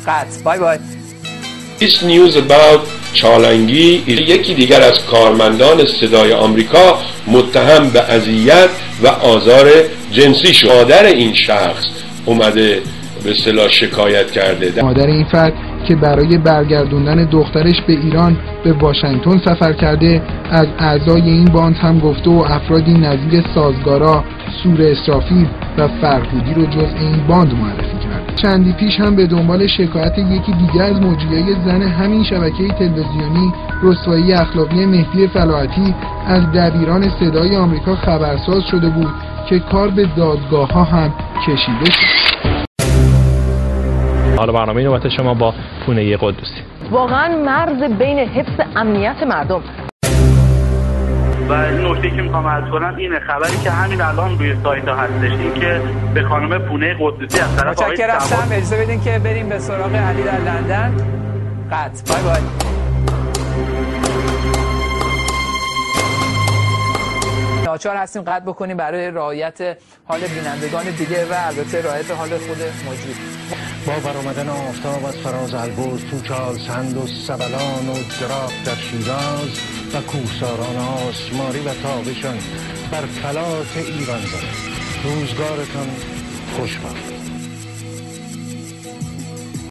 قطع. بای بای. This news about چالنگی، یکی دیگر از کارمندان صدای آمریکا متهم به اذیت و آزار جنسی شد. مادر این شخص اومده به اصطلاح شکایت کرده. مادر این فرد که برای برگردوندن دخترش به ایران به واشنگتن سفر کرده، از اعضای این باند هم گفته و افرادی نظیر سازگارا، سور اسرافیل و فرهودی رو جزء این باند معرفی کرد. چندی پیش هم به دنبال شکایت یکی دیگر از مجریای زن همین شبکه تلویزیونی، رسوایی اخلاقی مهدی فلاحتی، از دبیران صدای آمریکا خبرساز شده بود که کار به دادگاه ها هم کشیده شد. حالا برنامه نوبت شما با پونه قدوسی. واقعا مرز بین حفظ امنیت مردم و نکته که میخوام عرض کنم اینه، خبری که همین الان روی سایت ها هستش این که به خانم پونه قدوسی از طرف آقای متشکرم. اجازه بدین که بریم به سراغ علی در لندن. قطع. بای بای. ناچار هستیم قطع بکنیم برای رعایت حال بینندگان دیگه و البته رعایت حال خود مجری. با برآمدن آفتاب از فراز البرز، توچال، سند و سبلان و دراق در شیراز و کوهساران آسماری و تابشان بر فلات ایران زده. روزگارتان خوش باد.